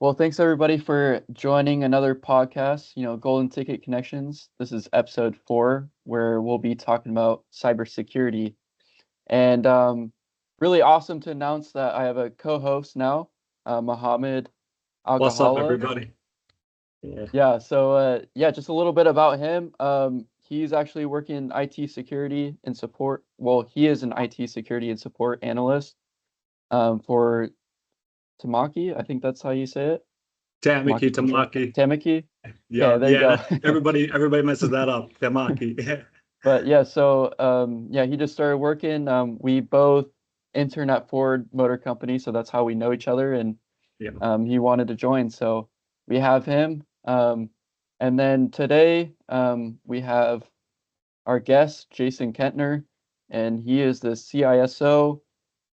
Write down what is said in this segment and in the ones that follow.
Well, thanks everybody for joining another podcast, Golden Ticket Connections. This is episode 4, where we'll be talking about cybersecurity. And really awesome to announce that I have a co-host now, Mohammed What's up, Algahala. everybody? Yeah. Yeah, just a little bit about him. He's actually working in IT security and support. Well, he is an IT security and support analyst for Tamaki. I think that's how you say it. Tamaki. Tamaki. Yeah, Yeah, there you yeah. go. Everybody messes that up. Tamaki. But yeah, so yeah, he just started working. We both intern at Ford Motor Company, so that's how we know each other. And Yeah. he wanted to join, so we have him. And then today we have our guest, Jason Kentner, and he is the CISO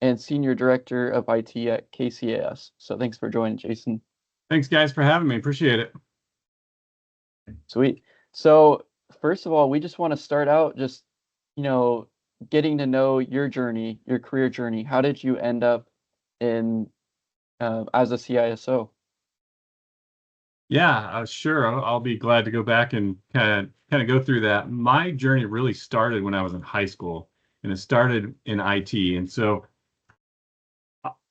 and Senior Director of IT at KCAS. So thanks for joining, Jason. Thanks, guys, for having me. Appreciate it. Sweet. So first of all, we just want to start out just, getting to know your journey, your career journey. How did you end up in as a CISO? Yeah, sure. I'll be glad to go back and kind of go through that. My journey really started when I was in high school, and it started in IT. And so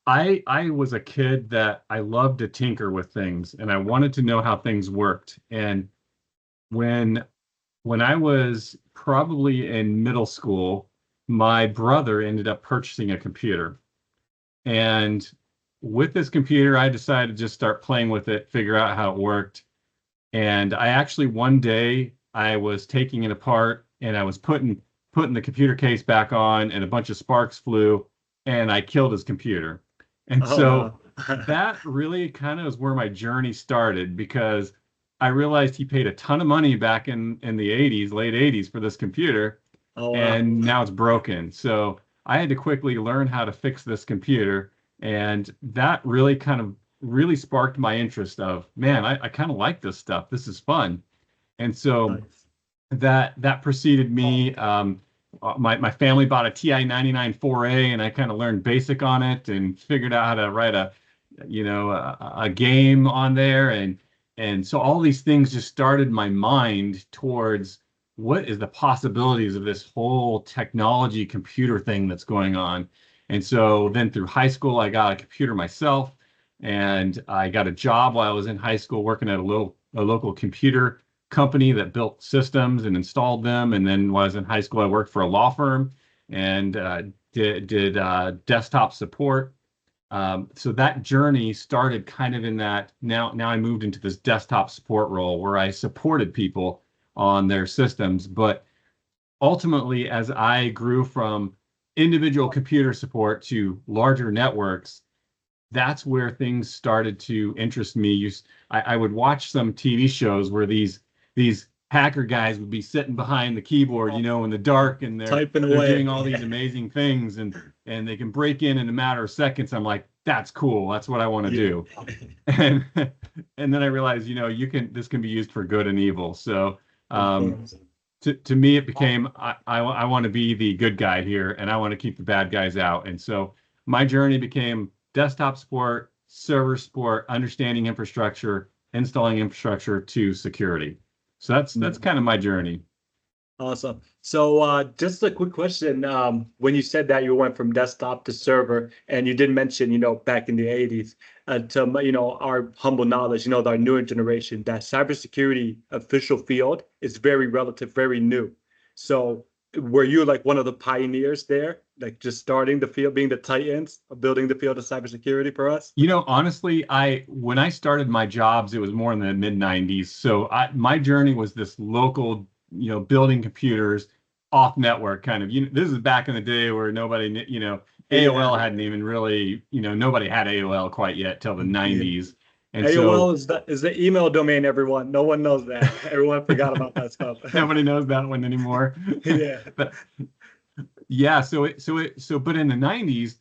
I was a kid that I loved to tinker with things, and I wanted to know how things worked. And when I was probably in middle school, my brother ended up purchasing a computer. And with this computer, I decided to just start playing with it, figure out how it worked. And I actually one day I was taking it apart and I was putting the computer case back on, and a bunch of sparks flew, and I killed his computer. And so No. that really kind of is where my journey started, because I realized he paid a ton of money back in the 80s, late 80s, for this computer, Oh, wow. and now it's broken. So I had to quickly learn how to fix this computer, and that really sparked my interest of, man, I kind of like this stuff. This is fun. And so Nice. that preceded me. My family bought a TI 99 4A, and I kind of learned basic on it and figured out how to write a game on there. And so all these things just started my mind towards what is the possibilities of this whole technology computer thing that's going on. And so then through high school, I got a computer myself, and I got a job while I was in high school working at a local computer company that built systems and installed them. And then while I was in high school, I worked for a law firm and did desktop support. So that journey started kind of in that. Now I moved into this desktop support role where I supported people on their systems. But ultimately, as I grew from individual computer support to larger networks, that's where things started to interest me. I would watch some TV shows where these hacker guys would be sitting behind the keyboard, in the dark, and they're Typing away. doing all these amazing things, and they can break in a matter of seconds. I'm like, that's cool. That's what I want to do. And then I realized, this can be used for good and evil. So to me, it became, I want to be the good guy here, and I want to keep the bad guys out. And so my journey became desktop support, server support, understanding infrastructure, installing infrastructure, to security. So that's kind of my journey. Awesome. So just a quick question. When you said that you went from desktop to server, and you did mention, back in the 80s, to, our humble knowledge, our newer generation, that cybersecurity official field is very relative, very new. So were you like one of the pioneers there, like just starting the field, being the titans of building the field of cybersecurity for us? Honestly, when I started my jobs, it was more in the mid 90s. So my journey was this local, building computers off network kind of. This is back in the day where nobody, AOL hadn't even really, nobody had AOL quite yet till the 90s. And AOL is the email domain, everyone. No one knows that. Everyone forgot about that stuff. Nobody knows that one anymore. Yeah. But yeah, but in the 90s,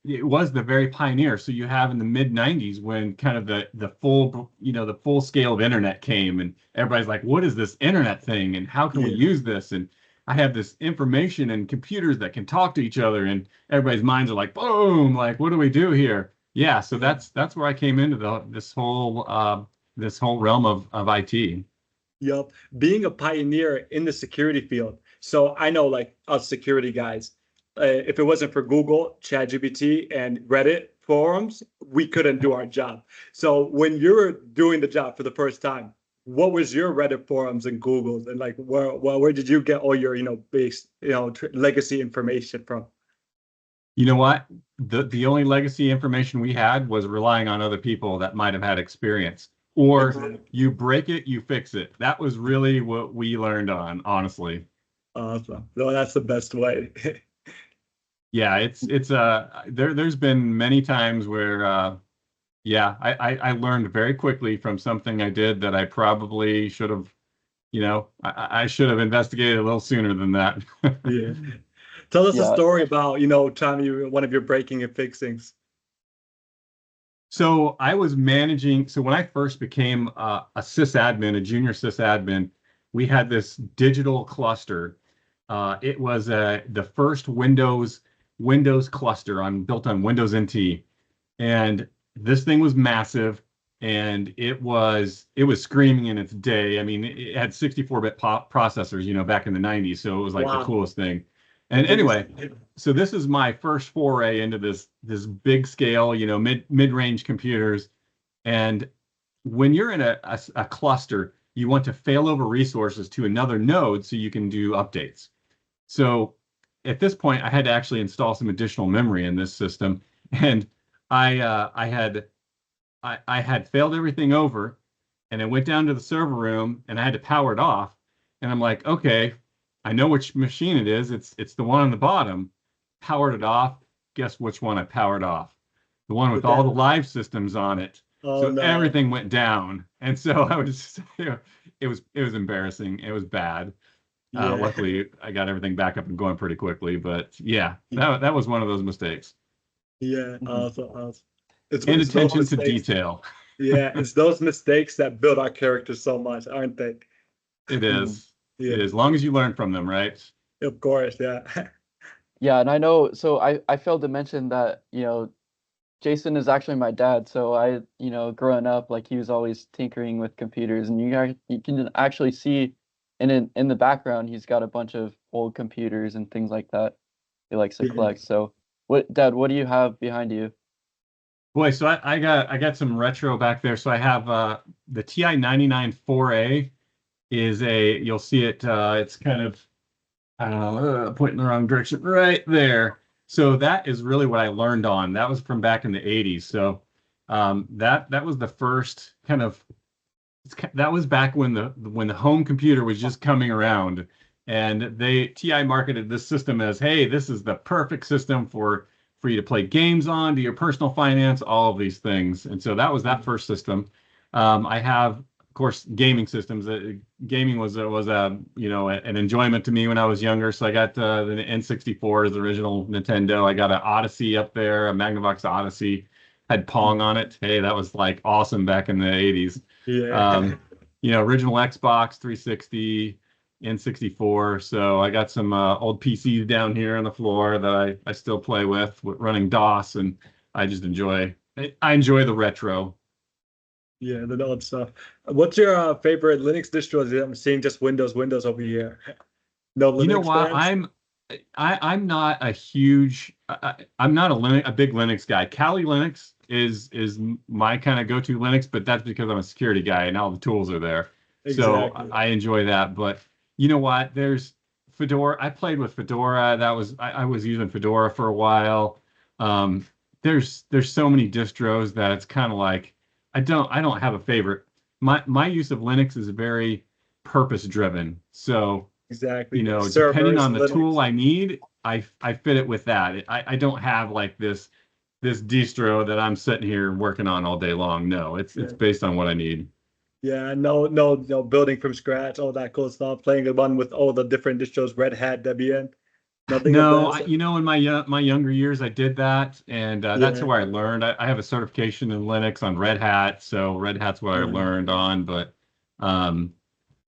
it was the very pioneer. So you have in the mid 90s when kind of the full scale of internet came, and everybody's like, what is this internet thing, and how can we use this? And I have this information and computers that can talk to each other, and everybody's minds are like, boom, like, what do we do here? Yeah, so Yeah. that's where I came into this whole realm of IT. Yup. Being a pioneer in the security field. So I know like us security guys, if it wasn't for Google, ChatGPT, and Reddit forums, we couldn't do our job. So when you were doing the job for the first time, what was your Reddit forums and Googles and like where did you get all your base legacy information from? You know what? The only legacy information we had was relying on other people that might have had experience. Or Exactly. you break it, you fix it. That was really what we learned on, honestly. Awesome. No, that's the best way. Yeah, there's been many times where yeah, I learned very quickly from something I did that I probably should have, I should have investigated a little sooner than that. Yeah. Tell us a Yeah. story about, time you one of your breaking and fixings. So I was managing. So when I first became a sysadmin, a junior sysadmin, we had this digital cluster. It was the first Windows cluster built on Windows NT, and this thing was massive, and it was screaming in its day. I mean, it had 64-bit processors, back in the 90s, so it was like the Wow. coolest thing. The And biggest. anyway, so this is my first foray into this big scale, mid-range computers. And when you're in a cluster, you want to fail over resources to another node so you can do updates. So at this point, I had to actually install some additional memory in this system, and I had failed everything over, and I went down to the server room and I had to power it off. And I'm like, okay, I know which machine it is. It's the one on the bottom. Powered it off. Guess which one I powered off? The one The with all the data. live systems on it. Oh So no. everything went down. And so I was, it was embarrassing. It was bad. Yeah. Luckily, I got everything back up and going pretty quickly. But yeah, that was one of those mistakes. Yeah. Mhm. Awesome. Awesome. It's And it's those attention to mistakes. detail. Yeah, it's those mistakes that build our characters so much, aren't they? It Mhm. is. It Yeah. is. As long as you learn from them, right? Of course. Yeah. Yeah, and I know, so I failed to mention that, Jason is actually my dad. So growing up, like he was always tinkering with computers, and you can actually see in the background he's got a bunch of old computers and things like that he likes to Yeah. collect. So Dad, what do you have behind you? Boy, so I got some retro back there. So I have the TI 99 4A is you'll see it, it's kind of, I don't know, pointing in the wrong direction right there. So that is really what I learned on. That was from back in the 80s. So that was the first kind of, that was back when the home computer was just coming around, and TI marketed this system as, hey, this is the perfect system for you to play games on, do your personal finance, all of these things. And so that was that first system. I have, of course, gaming systems. Gaming was an enjoyment to me when I was younger. So I got the N64 is the original Nintendo. I got an Odyssey up there, a Magnavox Odyssey, had Pong on it. Hey, that was like awesome back in the 80s. Yeah. Um, original Xbox 360, N64. So I got some old PCs down here on the floor that I still play with running DOS, and I just I enjoy the retro. Yeah. The old stuff. What's your favorite Linux distro? I'm seeing just Windows over here. No You know Linux what? fans? I'm not a huge I'm not a big Linux guy. Kali Linux is my kind of go-to Linux, but that's because I'm a security guy and all the tools are there. So Exactly. I enjoy that. But you know what? There's Fedora. I played with Fedora. I was using Fedora for a while. Um, there's so many distros that it's kind of like I don't have a favorite. My use of Linux is very purpose driven. So Exactly. depending Servers, on the tool Linux. I need, I fit it with that. I don't have like this distro that I'm sitting here working on all day long. No, it's Yeah. based on what I need. Yeah, no, building from scratch, all that cool stuff. Playing a one with all the different distros, Red Hat, Debian, nothing of No, that. in my younger years, I did that, and that's Yeah, where I learned. I have a certification in Linux on Red Hat, so Red Hat's what I yeah, learned on. But um,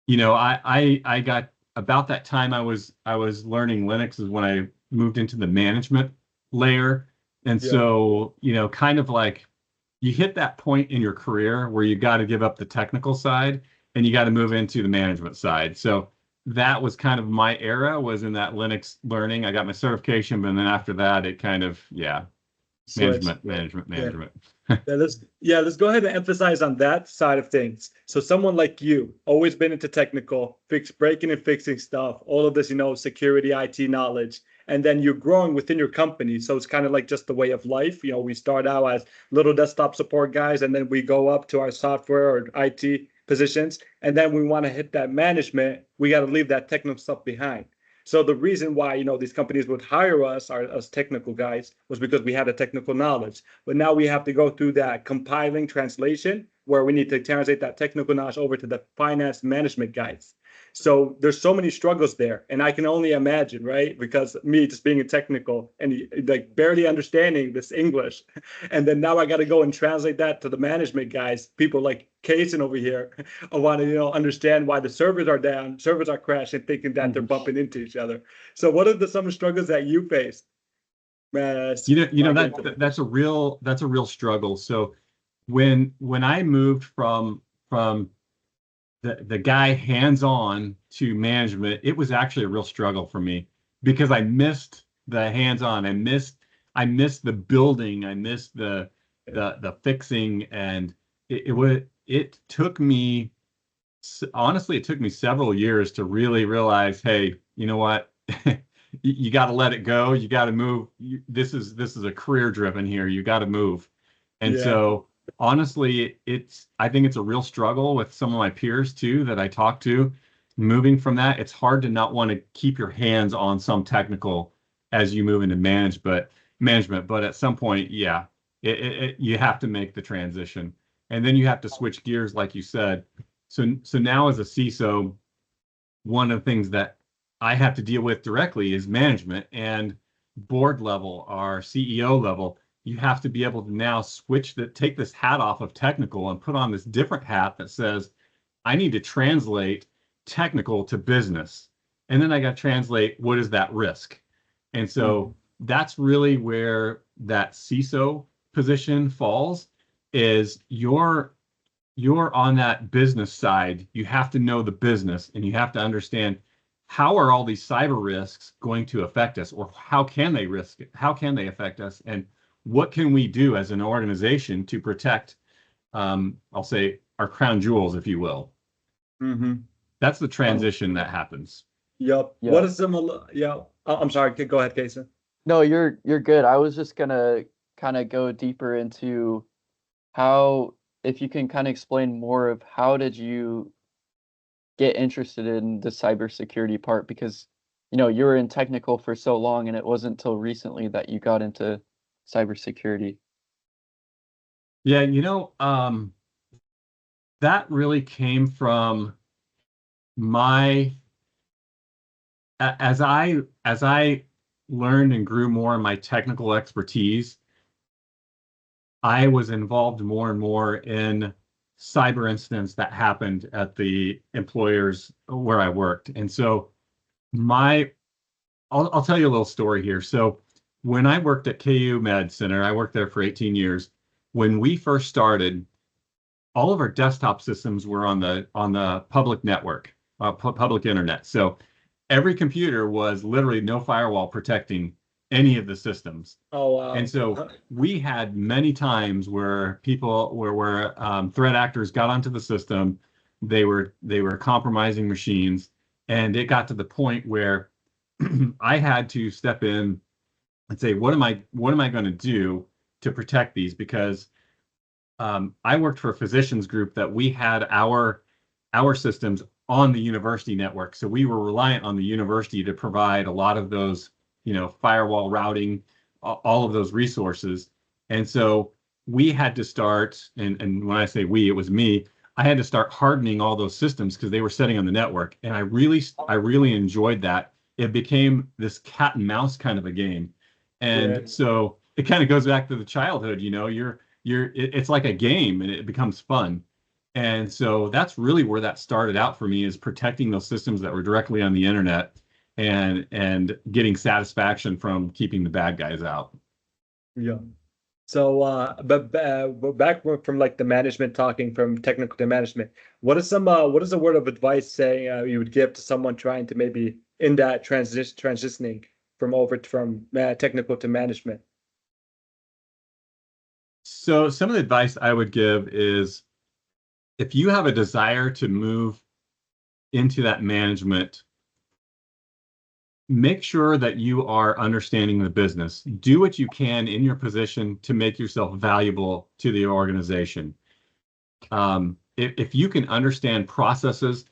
I got about that time I was learning Linux is when I moved into the management layer, And Yeah. so, kind of like you hit that point in your career where you got to give up the technical side and you got to move into the management side. So that was kind of my era, was in that Linux learning. I got my certification, but then after that, it kind of, yeah, Switch. Yeah. management. Let's go ahead and emphasize on that side of things. So someone like you, always been into technical, breaking and fixing stuff, all of this, security, IT knowledge, and then you're growing within your company. So it's kind of like just the way of life. We start out as little desktop support guys, and then we go up to our software or IT positions, and then we want to hit that management. We got to leave that technical stuff behind. So the reason why, these companies would hire us as technical guys was because we had a technical knowledge. But now we have to go through that compiling translation where we need to translate that technical knowledge over to the finance management guys. So there's so many struggles there. And I can only imagine, right? Because me just being a technical and like barely understanding this English. And then now I got to go and translate that to the management guys, people like Kaysen over here. I want to, understand why the servers are down, servers are crashing, thinking that they're Mhm. bumping into each other. So what are some struggles that you face? Man, That's a real struggle. So when I moved from the guy hands-on to management, it was actually a real struggle for me because I missed the hands-on. I missed the building. I missed the fixing, and it took me, honestly, it took me several years to really realize, hey, you know what? You got to let it go. You got to move. This is a career driven here. You got to move. And yeah. so honestly, I think it's a real struggle with some of my peers too that I talk to. Moving from that, it's hard to not want to keep your hands on some technical as you move into management. But at some point, yeah, you have to make the transition, and then you have to switch gears, like you said. So now as a CISO, one of the things that I have to deal with directly is management and board level, our CEO level. You have to be able to now take this hat off of technical and put on this different hat that says, I need to translate technical to business. And then I got to translate, what is that risk? And so that's really where that CISO position falls, is you're on that business side. You have to know the business and you have to understand, how are all these cyber risks going to affect us, or how can they affect us, and what can we do as an organization to protect, I'll say, our crown jewels, if you will. Mm-hmm. That's the transition that happens. Yep. Yeah. What is some? Yeah. I'm sorry. Go ahead, Kason. No, you're good. I was just gonna kind of go deeper into how, if you can kind of explain more of how did you get interested in the cybersecurity part, because you were in technical for so long and it wasn't until recently that you got into cybersecurity. Yeah, that really came from my as I learned and grew more in my technical expertise. I was involved more and more in cyber incidents that happened at the employers where I worked. And so my I'll tell you a little story here. So when I worked at KU Med Center, I worked there for 18 years. When we first started, all of our desktop systems were on the public network, public internet. So every computer was literally no firewall protecting any of the systems. Oh And wow. so we had many times where threat actors got onto the system, they were compromising machines, and it got to the point where I had to step in and say, what am I going to do to protect these? Because I worked for a physicians group that we had our systems on the university network, so we were reliant on the university to provide a lot of those, firewall routing, all of those resources. And so we had to start, and when I say we, it was me. I had to start hardening all those systems because they were sitting on the network, and I really enjoyed that. It became this cat and mouse kind of a game, Yeah. and so it kind of goes back to the childhood. It's like a game, and it becomes fun. And so that's really where that started out for me, is protecting those systems that were directly on the internet and getting satisfaction from keeping the bad guys out. Yeah. So, but back from like the management, talking from technical to management, what is a word of advice saying you would give to someone trying to maybe in that transitioning from technical to management? So some of the advice I would give is if you have a desire to move into that management, make sure that you are understanding the business. Do what you can in your position to make yourself valuable to the organization. If you can understand processes,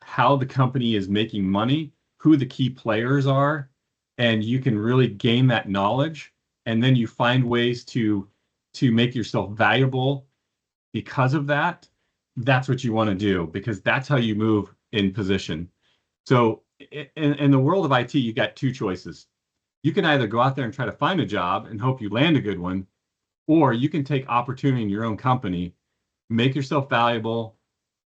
how the company is making money, who the key players are, and you can really gain that knowledge, and then you find ways to make yourself valuable because of that, that's what you want to do because that's how you move in position. So in the world of IT, you got two choices. You can either go out there and try to find a job and hope you land a good one, or you can take opportunity in your own company, make yourself valuable,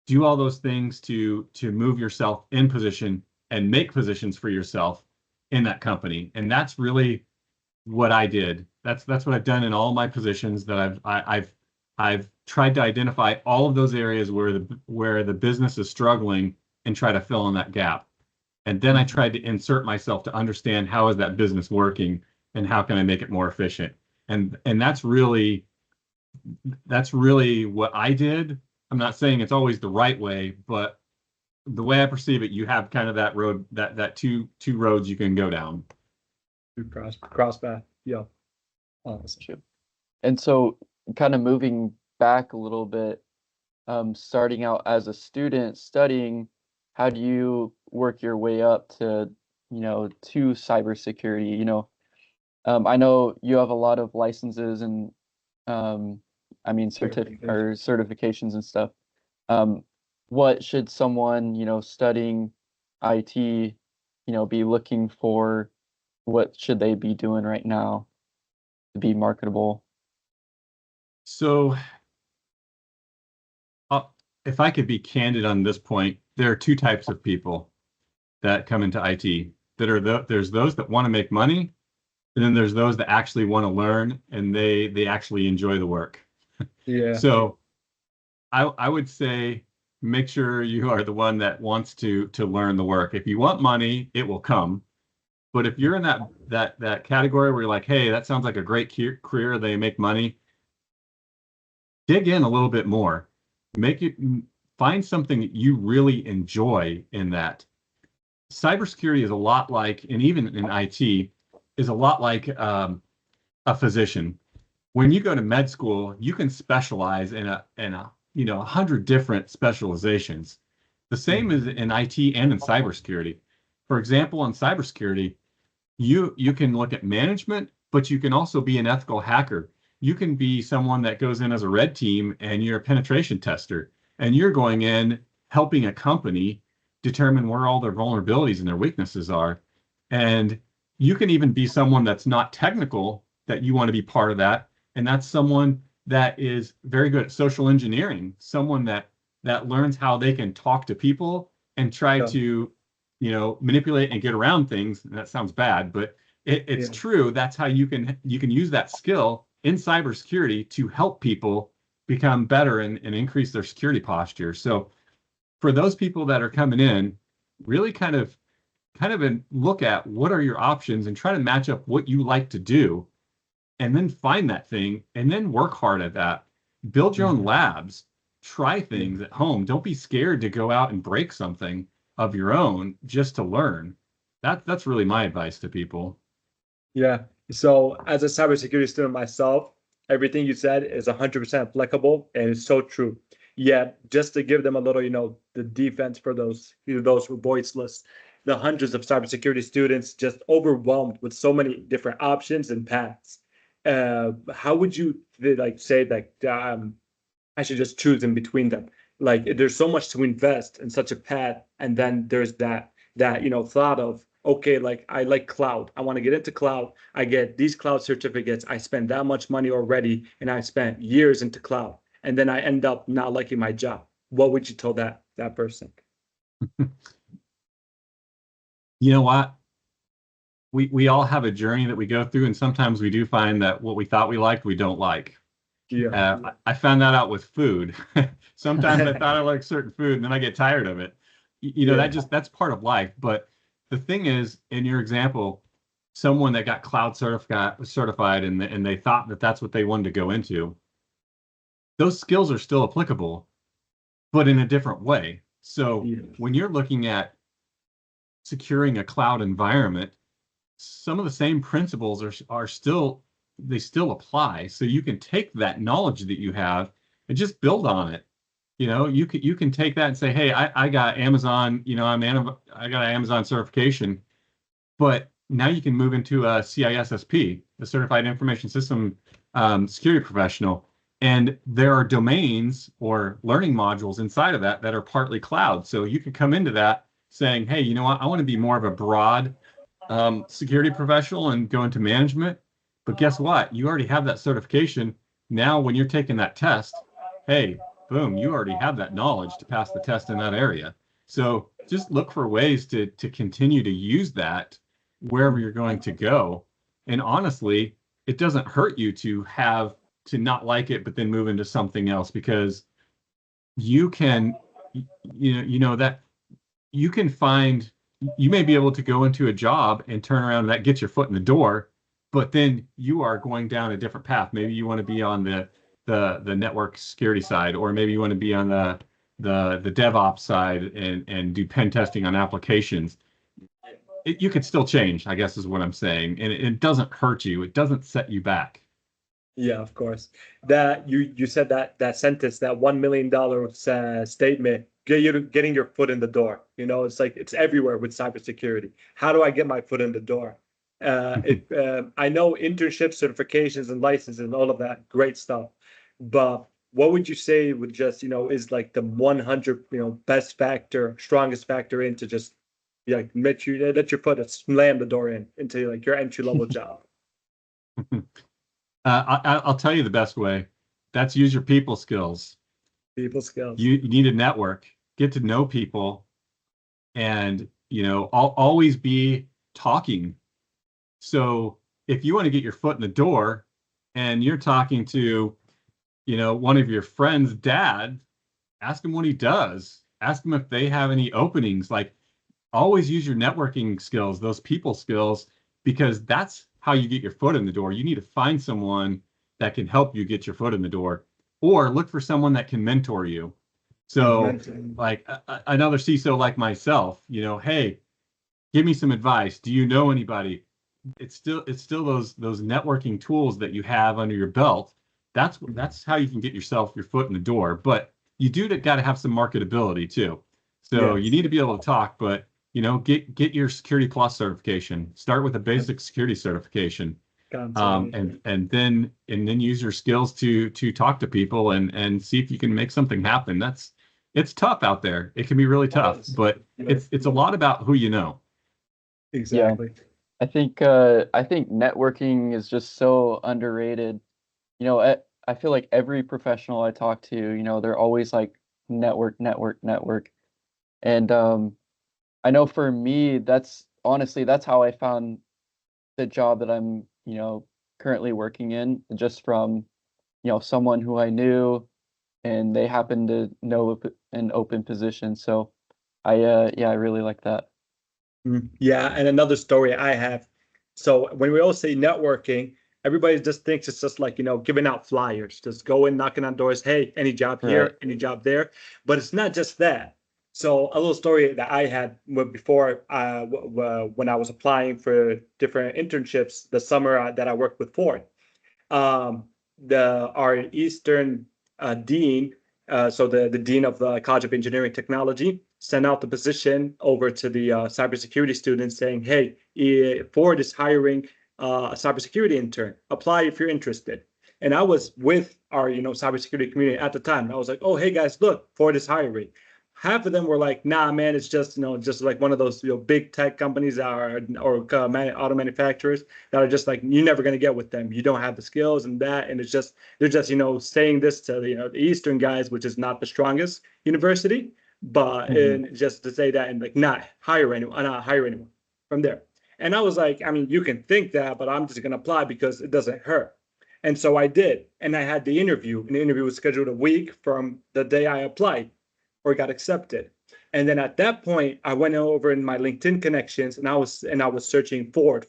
do all those things to move yourself in position and make positions for yourself in that company. And that's really what I did. That's what I've done in all my positions that I've tried to identify all of those areas where the business is struggling and try to fill in that gap. And then I Mhm. tried to insert myself to understand how is that business working and how can I make it more efficient. And that's really what I did. I'm not saying it's always the right way, but the way I perceive it, you have kind of that road, that two roads you can go down. Cross path. Yeah. Awesome. Sure. And so kind of moving back a little bit, starting out as a student studying, how do you work your way up to cybersecurity? I know you have a lot of licenses and, um, I mean, Certification. certifications and stuff. Um, what should someone, studying IT, be looking for? What should they be doing right now to be marketable? So uh, if I could be candid on this point, there are two types of people that come into IT. There's those that want to make money, and then there's those that actually want to learn and they actually enjoy the work. Yeah. So I would say make sure you are the one that wants to learn the work. If you want money, it will come. But if you're in that category where you're like, hey, that sounds like a great career, they make money, dig in a little bit more. Make it find something that you really enjoy in that. Cybersecurity is a lot like, and even in IT, is a lot like a physician. When you go to med school, you can specialize in a 100 different specializations. The same Mhm. is in IT and in cybersecurity. For example, in cybersecurity, you can look at management, but you can also be an ethical hacker. You can be someone that goes in as a red team and you're a penetration tester, and you're going in helping a company determine where all their vulnerabilities and their weaknesses are. And you can even be someone that's not technical that you want to be part of that. And that's someone that is very good at social engineering, someone that learns how they can talk to people and try Yeah. to manipulate and get around things. And that sounds bad, but it's Yeah. true. That's how you can use that skill in cybersecurity to help people become better and increase their security posture. So for those people that are coming in, really kind of look at what are your options and try to match up what you like to do and then find that thing and then work hard at that. Build your own Mhm. labs, try Yeah. things at home. Don't be scared to go out and break something of your own just to learn. That's really my advice to people. Yeah. So as a cybersecurity student myself, everything you said is 100% applicable and it's so true. Yeah, just to give them a little, the defense for those who voiceless, the hundreds of cybersecurity students just overwhelmed with so many different options and paths. How would you like say that I should just choose in between them? Like there's so much to invest in such a path, and then there's that thought of okay, like I like cloud. I want to get into cloud. I get these cloud certificates. I spend that much money already, and I spent years into cloud, and then I end up not liking my job. What would you tell that person? You know what? we all have a journey that we go through, and sometimes we do find that what we thought we liked, we don't like. Yeah. I found that out with food. Sometimes I thought I liked certain food, and then I get tired of it. You know, Yeah. that's part of life. But the thing is, in your example, someone that got cloud certified, and they thought that that's what they wanted to go into, those skills are still applicable, but in a different way. So Yeah. when you're looking at securing a cloud environment, some of the same principles are still, they still apply. So you can take that knowledge that you have and just build on it. You know, you can take that and say, hey, I got Amazon, you know, I got an Amazon certification, but now you can move into a CISSP, the Certified Information System Security Professional. And there are domains or learning modules inside of that that are partly cloud. So you can come into that saying, hey, you know what, I want to be more of a broad security professional and go into management. But guess what? You already have that certification. Now, when you're taking that test, hey, boom, you already have that knowledge to pass the test in that area. So just look for ways to continue to use that wherever you're going to go. And honestly, it doesn't hurt you to not like it, but then move into something else, because you can, you know that you can find, you may be able to go into a job and turn around and that gets your foot in the door, but then you are going down a different path. Maybe you want to be on the network security side, or maybe you want to be on the DevOps side and do pen testing on applications. You could still change, I guess is what I'm saying. And it doesn't hurt you. It doesn't set you back. Yeah, of course. That you said that sentence, that $1 million statement, getting your foot in the door. You know, it's like it's everywhere with cybersecurity. How do I get my foot in the door? I know internships, certifications, and licenses, and all of that great stuff. But what would you say would just, is like the 100, best factor, strongest factor into just like let your foot slam the door into like your entry level job? I'll tell you the best way. That's use your people skills. People skills. You need a network, get to know people, and always be talking. So if you want to get your foot in the door and you're talking to one of your friends' dad, ask him what he does. Ask him if they have any openings. Like, always use your networking skills, those people skills, because that's how you get your foot in the door. You need to find someone that can help you get your foot in the door, or look for someone that can mentor you. So like another CISO like myself, hey, give me some advice. Do you know anybody? It's still those networking tools that you have under your belt. That's how you can get your foot in the door. But you do got to have some marketability too. So you need to be able to talk, but get your Security Plus certification. Start with a basic security certification, and then use your skills to talk to people and see if you can make something happen. It's tough out there. It can be really tough, but it's a lot about who you know. Exactly. Yeah. I think networking is just so underrated. I feel like every professional I talk to, they're always like network, network, network. And I know for me, that's how I found the job that I'm, currently working in, just from, someone who I knew, and they happened to know an open position. So yeah, I really like that. Yeah, and another story I have. So when we all say networking, everybody just thinks it's just like, giving out flyers, just going knocking on doors. Hey, any job here, Right. any job there. But it's not just that. So a little story that I had before, when I was applying for different internships the summer that I worked with Ford. um, our Eastern dean, so the dean of the College of Engineering Technology, sent out the position over to the cybersecurity students saying, "Hey, Ford is hiring a cybersecurity intern. Apply if you're interested." And I was with our cybersecurity community at the time. I was like, "Oh, hey guys, look, Ford is hiring." Half of them were like, "Nah, man, it's just just like one of those big tech companies or auto manufacturers that are just like, you're never going to get with them. You don't have the skills and that." And it's just, they're just, saying this to the Eastern guys, which is not the strongest university, but Mhm. just to say that and like not hire anyone from there. And I was like, I mean, you can think that, but I'm just going to apply because it doesn't hurt. And so I did. And I had the interview, and the interview was scheduled a week from the day I applied or got accepted. And then at that point, I went over in my LinkedIn connections, and I was searching Ford,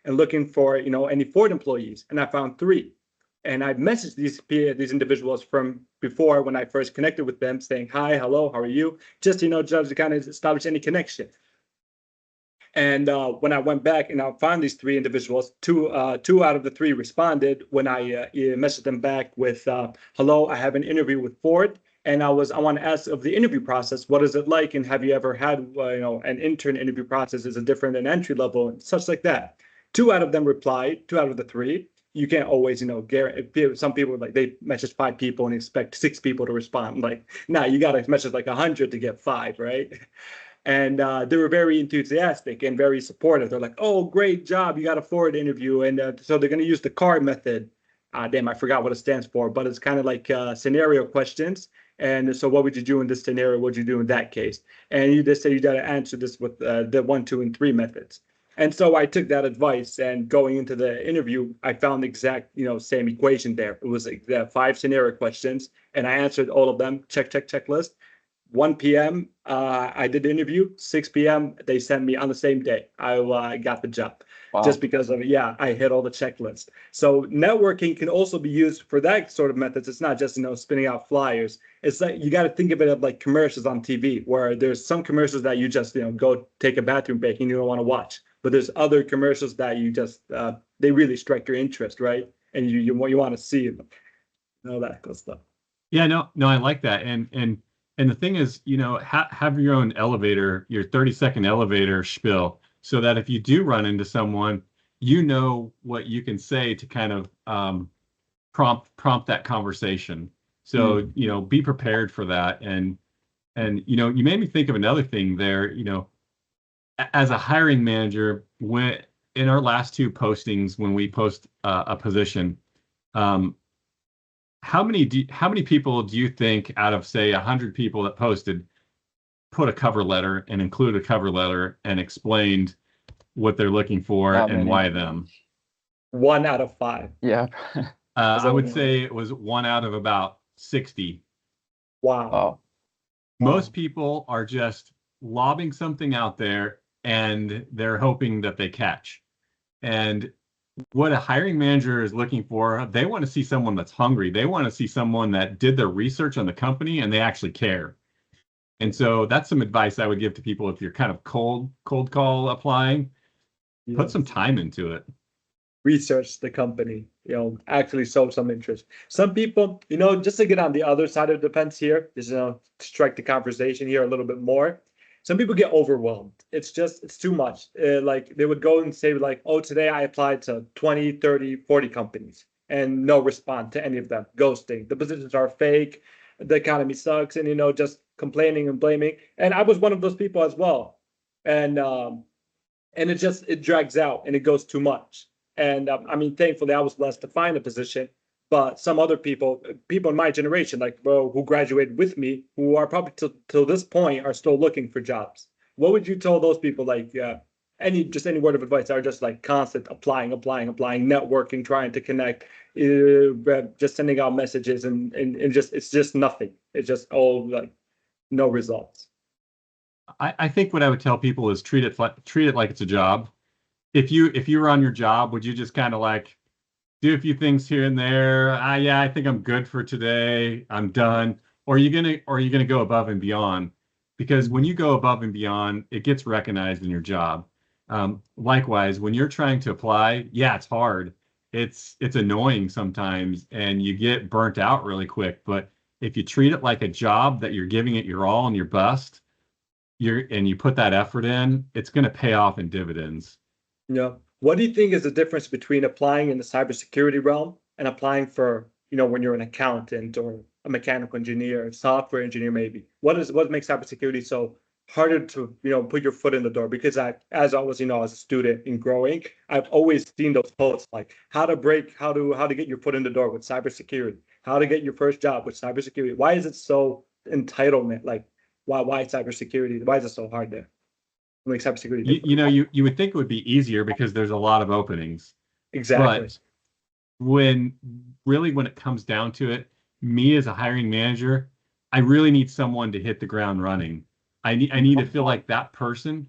and looking for any Ford employees, and I found 3. And I messaged these individuals from before when I first connected with them, saying hi, hello, how are you? Just just to kind of establish any connection. And when I went back and I found these 3 individuals, two out of the 3 responded when I messaged them back with, "Hello, I have an interview with Ford, and I want to ask of the interview process, what is it like, and have you ever had an intern interview process? Is it different than entry level and such like that?" 2 out of them replied. 2 out of the 3. You can't always guarantee. Some people like they message 5 people and expect 6 people to respond. Like, nah, you got to message like 100 to get 5, right? And they were very enthusiastic and very supportive. They're like, "Oh, great job! You got a Ford interview," and so they're going to use the CAR method. Damn, I forgot what it stands for, but it's kind of like scenario questions. And so, what would you do in this scenario? What would you do in that case? And you just say you got to answer this with the 1, 2, and 3 methods. And so I took that advice, and going into the interview, I found the exact same equation there. It was like the 5 scenario questions, and I answered all of them. Check, check, checklist. 1 p.m. I did the interview. 6 p.m. they sent me on the same day. I got the job. Wow. Just because of I hit all the checklists. So networking can also be used for that sort of methods. It's not just spinning out flyers. It's like you got to think of it of like commercials on TV, where there's some commercials that you just go take a bathroom break and you don't want to watch, but there's other commercials that you just they really strike your interest, right? And you want to see them. All that good stuff. Yeah, no, I like that. And the thing is, have your own elevator, your 30-second elevator spiel, so that if you do run into someone, what you can say to kind of prompt that conversation. So, be prepared for that. And you made me think of another thing there, as a hiring manager, when in our last 2 postings, when we post a position, how many people do you think out of, say, 100 people that posted put a cover letter and included a cover letter and explained what they're looking for and why them? 1 out of 5. Yeah. I would say it was 1 out of about 60. Wow. Wow. Most people are just lobbing something out there and they're hoping that they catch. And what a hiring manager is looking for, they want to see someone that's hungry. They want to see someone that did their research on the company and they actually care. And so that's some advice I would give to people if you're kind of cold call applying. Yes. Put some time into it. Research the company, actually show some interest. Some people, just to get on the other side of the fence here, just strike the conversation here a little bit more. Some people get overwhelmed. It's too much. Like they would go and say like, "Oh, today I applied to 20, 30, 40 companies and no response to any of them. Ghosting. The positions are fake. The economy sucks," and just complaining and blaming. And I was one of those people as well. And it drags out and it goes too much. And I mean, thankfully, I was blessed to find a position. But some other people in my generation, like who graduated with me, who are probably till this point are still looking for jobs. What would you tell those people? Like, any word of advice? Are just like constant applying, networking, trying to connect, just sending out messages, and it's just nothing. It's just all like no results. I think what I would tell people is treat it like it's a job. If you were on your job, would you just kind of like do a few things here and there? Yeah, I think I'm good for today. I'm done. Or are you gonna go above and beyond? Because when you go above and beyond, it gets recognized in your job. Likewise, when you're trying to apply, yeah, it's hard. It's annoying sometimes, and you get burnt out really quick. But if you treat it like a job that you're giving it your all and your best, and you put that effort in, it's going to pay off in dividends. Yeah. What do you think is the difference between applying in the cybersecurity realm and applying for, when you're an accountant or a mechanical engineer, a software engineer, maybe? What makes cybersecurity so harder to, put your foot in the door? Because as I was, as a student and growing, I've always seen those posts like how to get your foot in the door with cybersecurity, how to get your first job with cybersecurity. Why is it so entitlement? Like, why cybersecurity? Why is it so hard there? like cybersecurity You know, typically. you would think it would be easier because there's a lot of openings, Exactly. but when it comes down to it, me as a hiring manager, I really need someone to hit the ground running. I need to feel like that person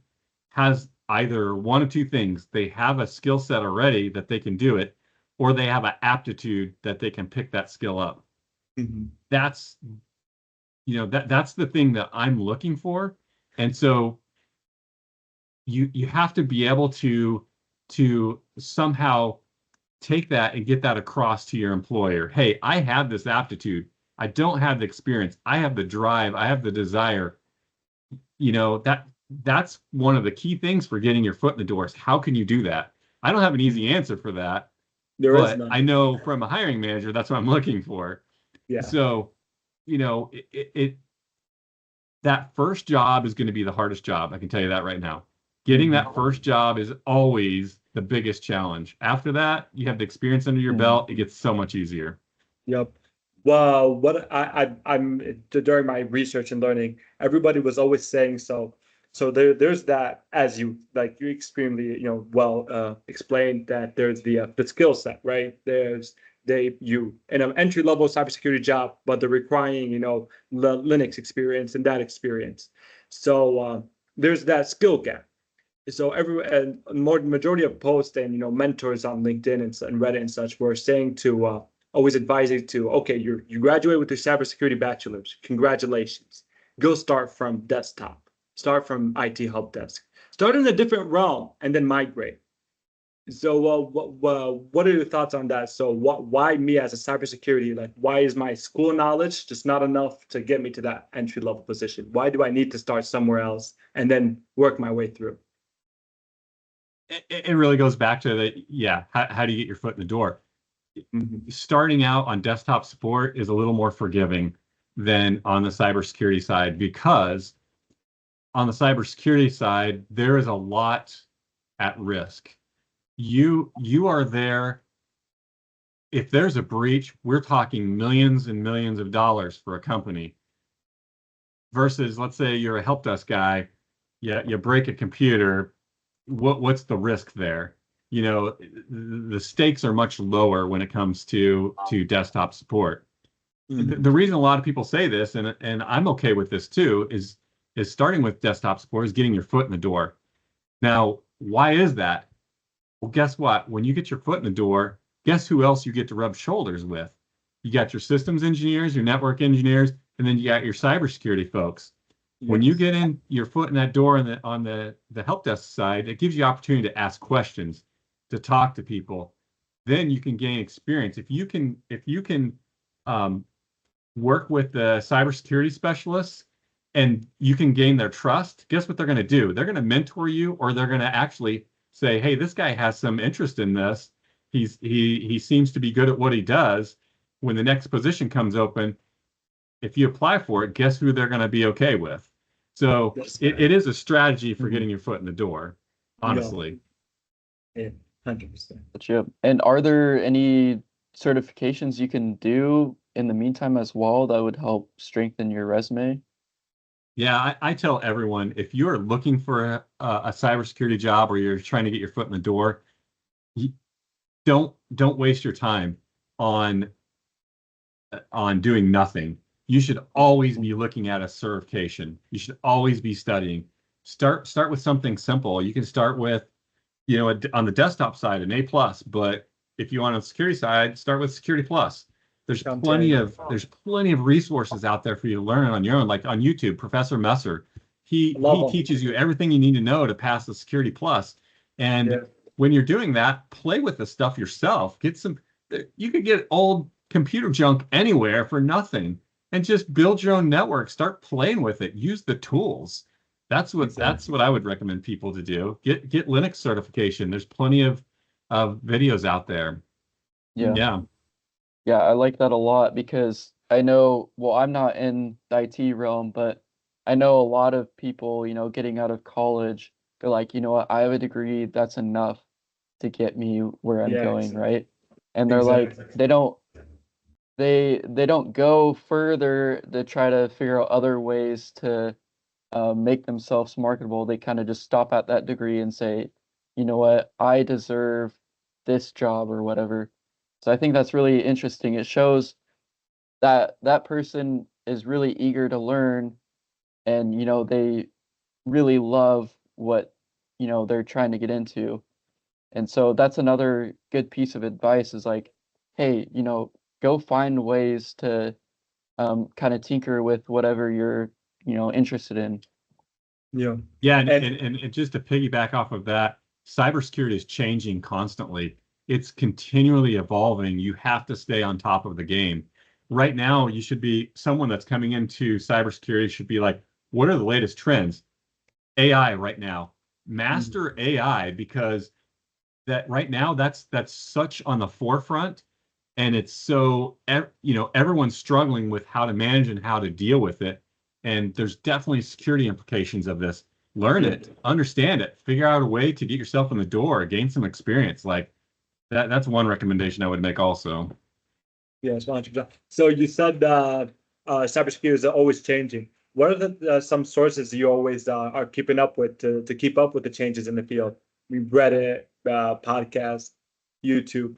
has either one of two things. They have a skill set already that they can do it, or they have an aptitude that they can pick that skill up. Mhm. That's, that's the thing that I'm looking for. And so you have to be able to somehow take that and get that across to your employer. Hey, I have this aptitude. I don't have the experience. I have the drive. I have the desire. That's one of the key things for getting your foot in the doors. How can you do that? I don't have an easy answer for that, There is but none. I know from a hiring manager, that's what I'm looking for. Yeah. So, that first job is going to be the hardest job. I can tell you that right now. Getting that first job is always the biggest challenge. After that, you have the experience under your Mhm. belt. It gets so much easier. Yep. Well, what I'm during my research and learning, everybody was always saying so. So there's that, as you extremely well explained, that there's the skill set, right? There's they you in an entry level cybersecurity job, but they're requiring Linux experience and that experience. So there's that skill gap. So every and more majority of posts and mentors on LinkedIn and Reddit and such were saying to always advising to, okay, you graduate with your cybersecurity bachelor's, congratulations, go start from desktop, start from IT help desk, start in a different realm and then migrate. So what are your thoughts on that? So why me as a cybersecurity, like why is my school knowledge just not enough to get me to that entry level position? Why do I need to start somewhere else and then work my way through? It really goes back to the, yeah, how do you get your foot in the door? Mhm. Starting out on desktop support is a little more forgiving than on the cybersecurity side, because on the cybersecurity side, there is a lot at risk. You are there. If there's a breach, we're talking millions and millions of dollars for a company, versus, let's say you're a help desk guy, you break a computer, what's the risk there? The stakes are much lower when it comes to desktop support. The Mhm. reason a lot of people say this, and I'm okay with this too, is starting with desktop support is getting your foot in the door. Now, why is that? Well, guess what? When you get your foot in the door, guess who else you get to rub shoulders with? You got your systems engineers, your network engineers, and then you got your cybersecurity folks. When you Yes. get in your foot in that door on the help desk side, it gives you opportunity to ask questions, to talk to people. Then you can gain experience. If you can um, work with the cybersecurity specialists and you can gain their trust, guess what they're going to do? They're going to mentor you, or they're going to actually say, "Hey, this guy has some interest in this. He seems to be good at what he does." When the next position comes open, if you apply for it, guess who they're going to be okay with? So That's it correct. is a strategy for Mhm. getting your foot in the door, Yeah, honestly. yeah, 100%. Gotcha. And are there any certifications you can do in the meantime as well that would help strengthen your resume? Yeah, I tell everyone, if you are looking for a cybersecurity job, or you're trying to get your foot in the door, you don't waste your time on doing nothing. You should always be looking at a certification. You should always be studying. Start with something simple. You can start with, on the desktop side, an A plus, but if you want on the security side, start with Security Plus. Countering. There's plenty of resources out there for you to learn on your own, like on YouTube, Professor Messer. He I he love teaches you everything you need to know to pass the Security Plus. And them. when you're doing that, play with the stuff yourself. You could get old computer junk anywhere for nothing and just build your own network. Start playing with it. Use the tools. That's Exactly. what I would recommend people to do. Get Linux certification. There's plenty of videos out there. Yeah. Yeah. Yeah, I like that a lot because I know, well, I'm not in the IT realm, but I know a lot of people, getting out of college, they're like, you know what, I have a degree, that's enough to get me where I'm Yeah, going, right? And they're like, exactly. they don't go further to try to figure out other ways to make themselves marketable. They kind of just stop at that degree and say, you know what, I deserve this job or whatever. So I think that's really interesting. It shows that that person is really eager to learn, and they really love what they're trying to get into. And so that's another good piece of advice is like, hey, go find ways to kind of tinker with whatever you're interested in. Yeah. Yeah, And and just to piggyback off of that, cybersecurity is changing constantly. It's continually evolving. You have to stay on top of the game. Right now, you should be someone that's coming into cybersecurity should be like, what are the latest trends? AI right now. Master AI because that right now that's such on the forefront and it's so everyone's struggling with how to manage and how to deal with it, and there's definitely security implications of this. Learn yeah, it, understand it, figure out a way to get yourself in the door, gain some experience like that's one recommendation I would make also. yes, 100%. So you said cybersecurity is always changing. What are the some sources you always are keeping up with to keep up with the changes in the field? We Reddit, podcast, YouTube.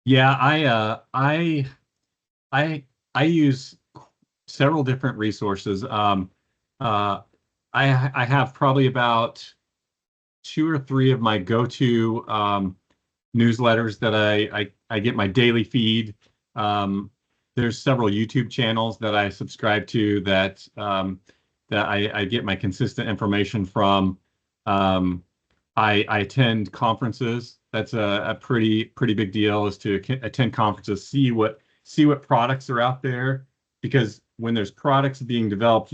Yeah, I I use several different resources. Uh, I have probably about two or three of my go-to newsletters that I get my daily feed. Um, there's several YouTube channels that I subscribe to that I get my consistent information from. Um, I attend conferences. That's a pretty big deal is to attend conferences, see what products are out there, because when there's products being developed,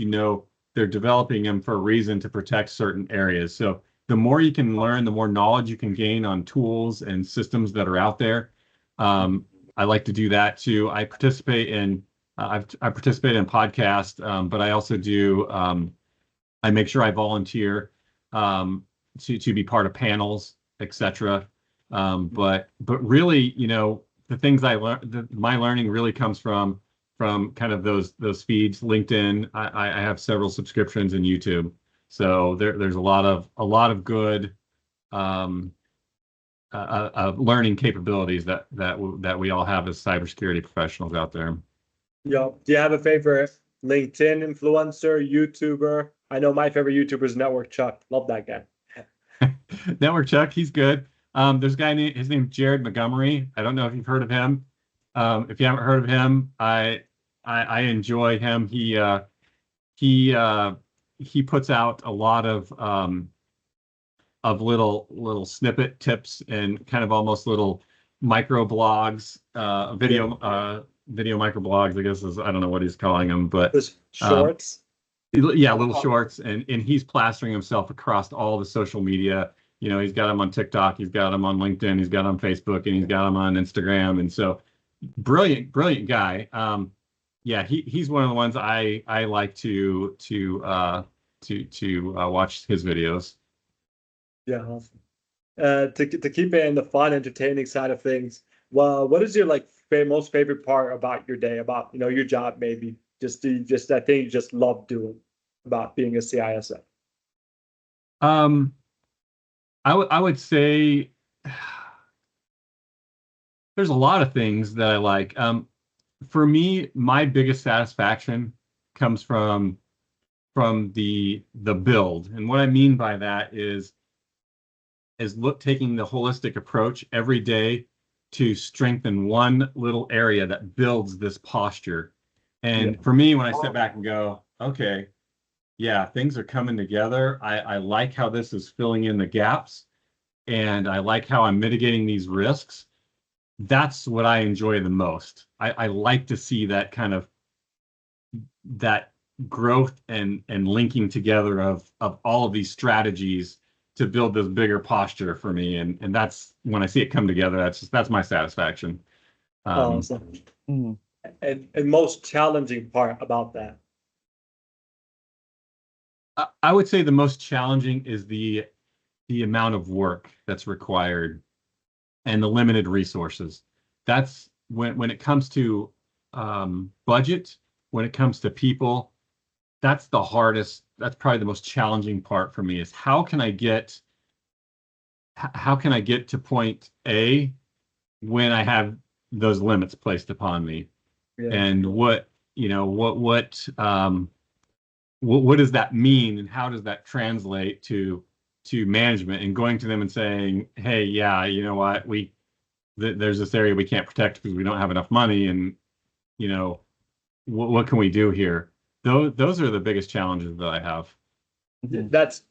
they're developing them for a reason to protect certain areas. So the more you can learn, the more knowledge you can gain on tools and systems that are out there. I like to do that too. I participate in podcasts, but I also do. I make sure I volunteer um, to be part of panels, etc. But really, the things I learn, my learning really comes from kind of those feeds. LinkedIn, I have several subscriptions in YouTube, so there's a lot of good um, learning capabilities that we all have as cybersecurity professionals out there. Yeah. Do you have a favorite LinkedIn influencer, YouTuber? I know my favorite YouTuber is Network Chuck. Love that guy. Network Chuck, he's good. There's a guy named his name's Jared Montgomery. I don't know if you've heard of him. If you haven't heard of him, I enjoy him. He uh, he puts out a lot of little snippet tips and kind of almost little micro blogs, Yeah. video micro blogs, I guess is I don't know what he's calling them, but This um, shorts. yeah, little shorts, and he's plastering himself across all the social media. He's got them on TikTok, he's got them on LinkedIn, he's got them on Facebook, and he's got them on Instagram. And so, brilliant guy. Yeah, he's one of the ones I like to watch his videos. Yeah. Awesome. To keep it in the fun, entertaining side of things, well, what is your like most favorite part about your day, about your job, maybe just that thing you just love doing about being a CISO? Um, I would say there's a lot of things that I like. For me, my biggest satisfaction comes from the build, and what I mean by that is taking the holistic approach every day to strengthen one little area that builds this posture. Yeah. And for me, when I step back and go, okay, yeah, things are coming together. I like how this is filling in the gaps, and I like how I'm mitigating these risks. That's what I enjoy the most. I like to see that kind of that growth and linking together of all of these strategies to build this bigger posture for me. And that's when I see it come together, that's my satisfaction. So, Mhm. and most challenging part about that. I would say the most challenging is the amount of work that's required and the limited resources. That's when it comes to budget, when it comes to people, that's the hardest, that's probably the most challenging part for me is how can I get to point A when I have those limits placed upon me? Yeah. And what does that mean, and how does that translate to management and going to them and saying, hey, yeah, you know what, there's this area we can't protect because we don't have enough money, and you know what can we do here? Those are the biggest challenges that I have. That's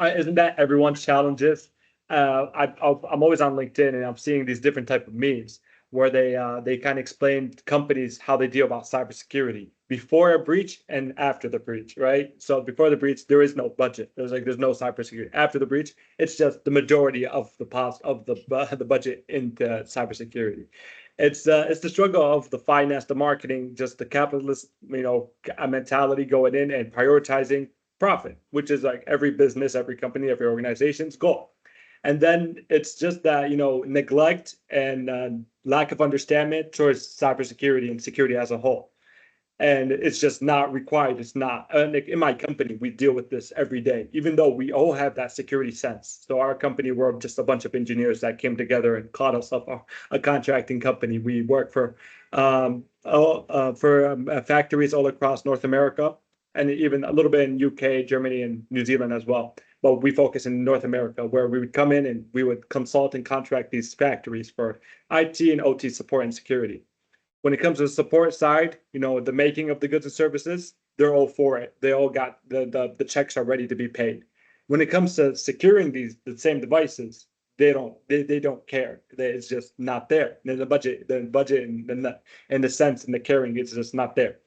isn't that everyone's challenges? I'm always on LinkedIn and I'm seeing these different type of memes where they kind of explain to companies how they deal about cybersecurity before a breach and after the breach, right? So before the breach, there is no budget. There's no cybersecurity. After the breach, it's just the majority of the budget into cybersecurity. It's the struggle of the finance, the marketing, just the capitalist mentality going in and prioritizing profit, which is like every business, every company, every organization's goal. And then it's just that, neglect and lack of understanding towards cybersecurity and security as a whole. And it's just not required. It's not. In my company, we deal with this every day, even though we all have that security sense. So our company, we're just a bunch of engineers that came together and called us up a contracting company. We work for factories all across North America and even a little bit in UK, Germany, and New Zealand as well. But we focus in North America, where we would come in and we would consult and contract these factories for IT and OT support and security. When it comes to the support side, the making of the goods and services, they're all for it. They all got the checks are ready to be paid. When it comes to securing the same devices, they don't care. It's just not there. The budget and the sense and the caring is just not there.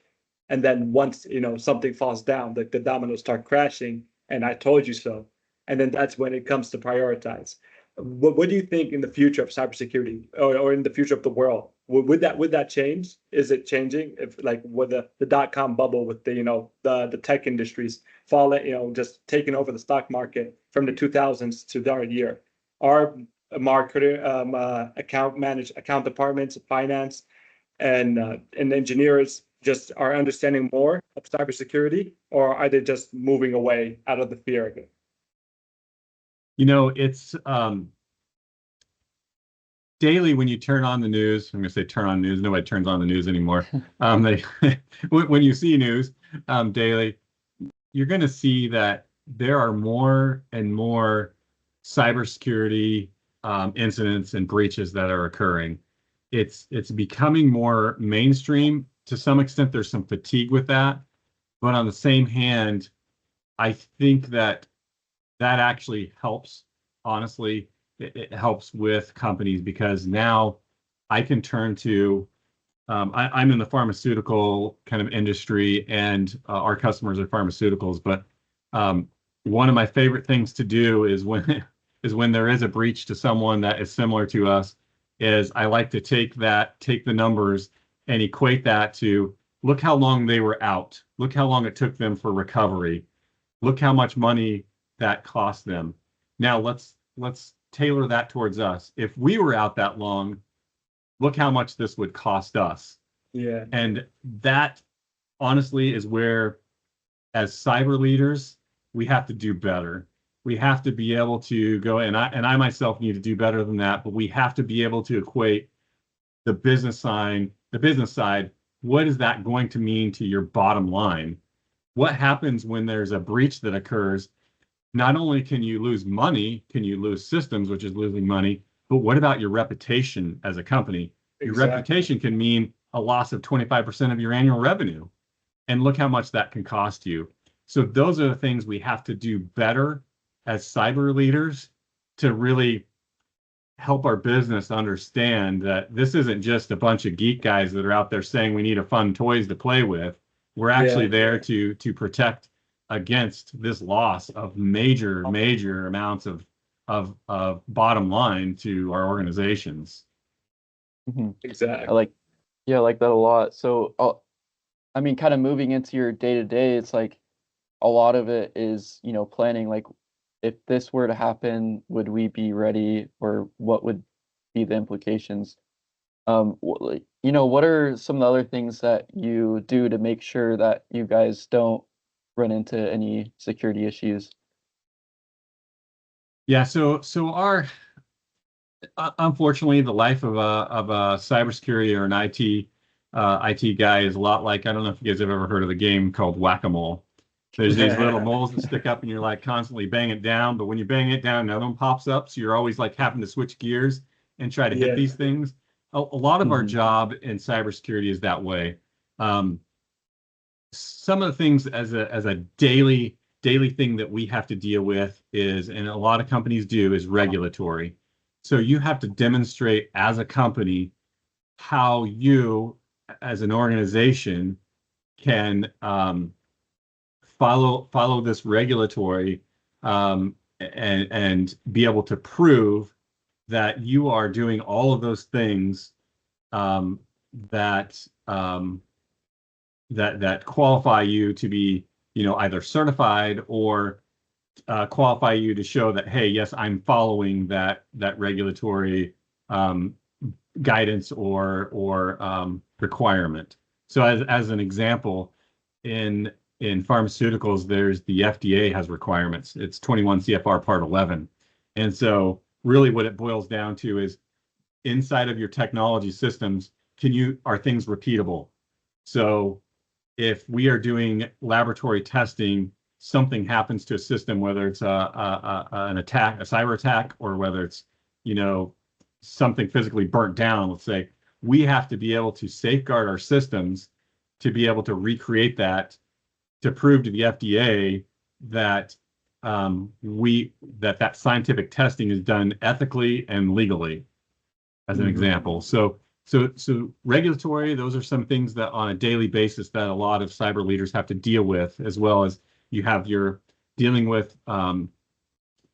And then once something falls down, the dominoes start crashing, and I told you so. And then that's when it comes to prioritize. What do you think in the future of cybersecurity, or in the future of the world? Would that change? Is it changing? If like with the dot-com bubble with the tech industries falling, just taking over the stock market from the 2000s to our year, our marketer, account departments, finance, and engineers just are understanding more of cybersecurity, or are they just moving away out of the fear of it? It's daily when you turn on the news. I'm going to say turn on news. Nobody turns on the news anymore. When you see news daily, you're going to see that there are more and more cybersecurity incidents and breaches that are occurring. It's becoming more mainstream. To some extent, there's some fatigue with that. But on the same hand, I think that actually helps. Honestly, it helps with companies, because now I can turn to, I'm in the pharmaceutical kind of industry, and our customers are pharmaceuticals. But one of my favorite things to do is when there is a breach to someone that is similar to us, is I like to take the numbers and equate that to, look how long they were out. Look how long it took them for recovery. Look how much money that cost them. Now let's tailor that towards us. If we were out that long, look how much this would cost us. Yeah. And that honestly is where, as cyber leaders, we have to do better. We have to be able to go, and I myself need to do better than that, but we have to be able to equate the business side. What is that going to mean to your bottom line? What happens when there's a breach that occurs? Not only can you lose money, can you lose systems, which is losing money, but what about your reputation as a company? Your reputation can mean a loss of 25% of your annual revenue. And look how much that can cost you. So those are the things we have to do better as cyber leaders to really help our business understand that this isn't just a bunch of geek guys that are out there saying we need a fun toys to play with. We're actually there to protect against this loss of major amounts of bottom line to our organizations. Exactly. I like that a lot. So I mean, kind of moving into your day to day, it's like a lot of it is, planning, like, if this were to happen, would we be ready, or what would be the implications? What are some of the other things that you do to make sure that you guys don't run into any security issues? Yeah, so our unfortunately, the life of a cybersecurity or an IT guy is a lot like, I don't know if you guys have ever heard of the game called Whack-A-Mole. There's these little moles that stick up and you're like constantly banging it down, but when you bang it down, another one pops up. So you're always like having to switch gears and try to hit Yeah. these things. A lot of our Mhm. job in cybersecurity is that way. Some of the things as a daily thing that we have to deal with is, and a lot of companies do, is regulatory. So you have to demonstrate as a company how you, as an organization, can follow this regulatory and be able to prove that you are doing all of those things um, that that qualify you to be, either certified or qualify you to show that, hey, yes, I'm following that regulatory um, guidance or requirement. So as an example, in pharmaceuticals, there's the FDA has requirements. It's 21 CFR Part 11, and so really what it boils down to is inside of your technology systems, are things repeatable? So if we are doing laboratory testing, something happens to a system, whether it's an attack, a cyber attack, or whether it's, something physically burnt down, let's say, we have to be able to safeguard our systems to be able to recreate that, to prove to the FDA that that scientific testing is done ethically and legally, as an example. So regulatory, those are some things that on a daily basis that a lot of cyber leaders have to deal with, as well as you have your dealing with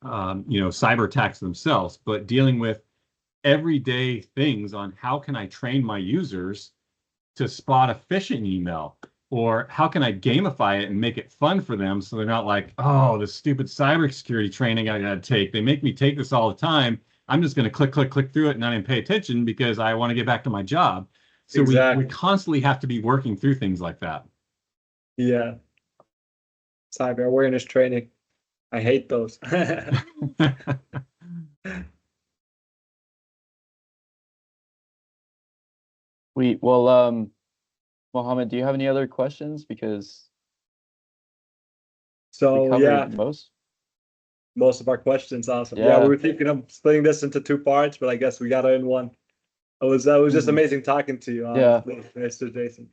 cyber attacks themselves, but dealing with everyday things on how can I train my users to spot a phishing email, or how can I gamify it and make it fun for them so they're not like, oh, this stupid cybersecurity training I got to take. They make me take this all the time. I'm just going to click through it and not even pay attention because I want to get back to my job. So we Exactly. constantly have to be working through things like that. Yeah. Cyber awareness training. I hate those. Well, Mohammed, do you have any other questions? Because we So yeah, covered most of our questions. Awesome. Yeah, we Yeah. were thinking of splitting this into two parts, but I guess we got it in one. It was just Mhm. amazing talking to you, Yeah. honestly, Mr. Jason.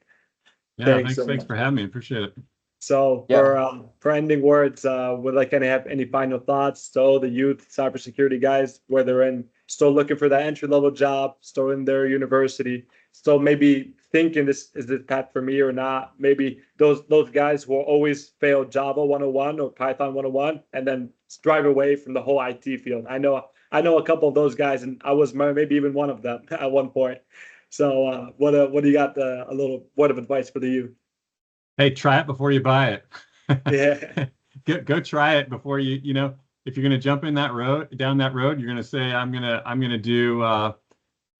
Yeah, Thanks so thanks much. for having me. Appreciate it. So Yeah. for ending words, would like any have any final thoughts? So the youth cybersecurity guys, where they're in, still looking for that entry level job, still in their university, still maybe thinking this is the path for me or not. Maybe those guys will always fail Java 101 or Python 101 and then drive away from the whole IT field. I know a couple of those guys, and I was maybe even one of them at one point. So what do you got? A little word of advice for the youth? Hey, try it before you buy Yeah. it. Go try it before if you're gonna jump down that road, you're gonna say, I'm gonna do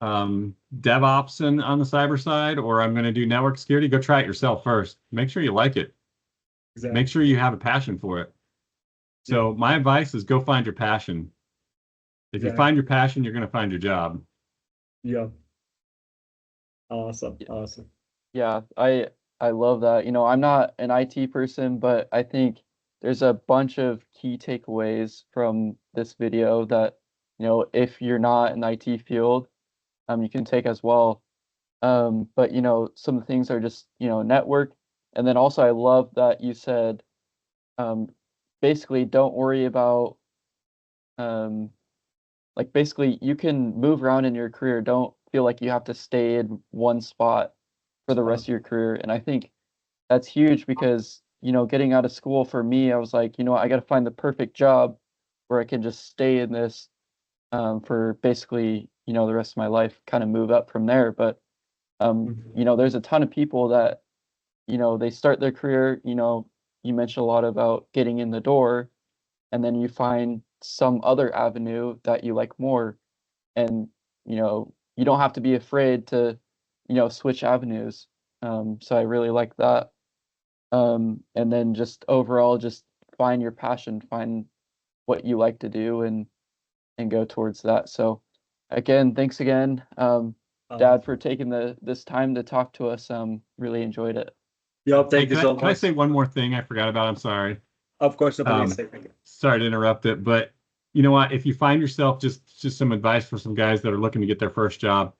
DevOps on the cyber side, or I'm gonna do network security. Go try it yourself first. Make sure you like it. Make Exactly. sure you have a passion for it. Yeah. So my advice is go find your passion. If you Exactly. find your passion, you're gonna find your job. Yeah. Awesome. y- Awesome. Yeah. I love that. I'm not an IT person, but I think there's a bunch of key takeaways from this video that, if you're not in the IT field, you can take as well. But some things are just, network. And then also I love that you said, um, basically don't worry about, um, like basically you can move around in your career. Don't feel like you have to stay in one spot for the rest of your career. And I think that's huge because, getting out of school for me, I was like, I got to find the perfect job where I can just stay in this, for basically, the rest of my life, kind of move up from there. But, Mhm. there's a ton of people that, they start their career, you mentioned a lot about getting in the door, and then you find some other avenue that you like more. And, you don't have to be afraid to, switch avenues. So I really like that. and then just overall, just find your passion, find what you like to do, and go towards that. So, again, thanks again, Dad, for taking this time to talk to us. Really enjoyed it. Yep, thank you Hey, so can I much. say one more thing I forgot about? I'm sorry. Of course, please say thank you. Sorry to interrupt it, but you know what? If you find yourself, just some advice for some guys that are looking to get their first job.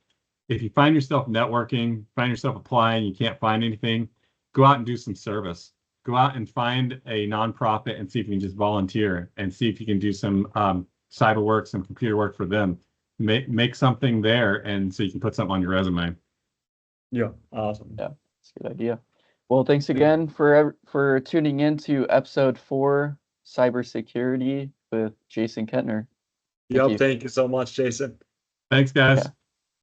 If you find yourself networking, find yourself applying, you can't find anything, go out and do some service. Go out and find a nonprofit and see if you can just volunteer and see if you can do some cyber work, some computer work for them. Make something there, and so you can put something on your resume. Yeah, awesome. Yeah, that's a good idea. Well, thanks again for tuning in to episode 4, Cybersecurity with Jason Kettner. Yep, thank you so much, Jason. Thanks, guys. Yeah.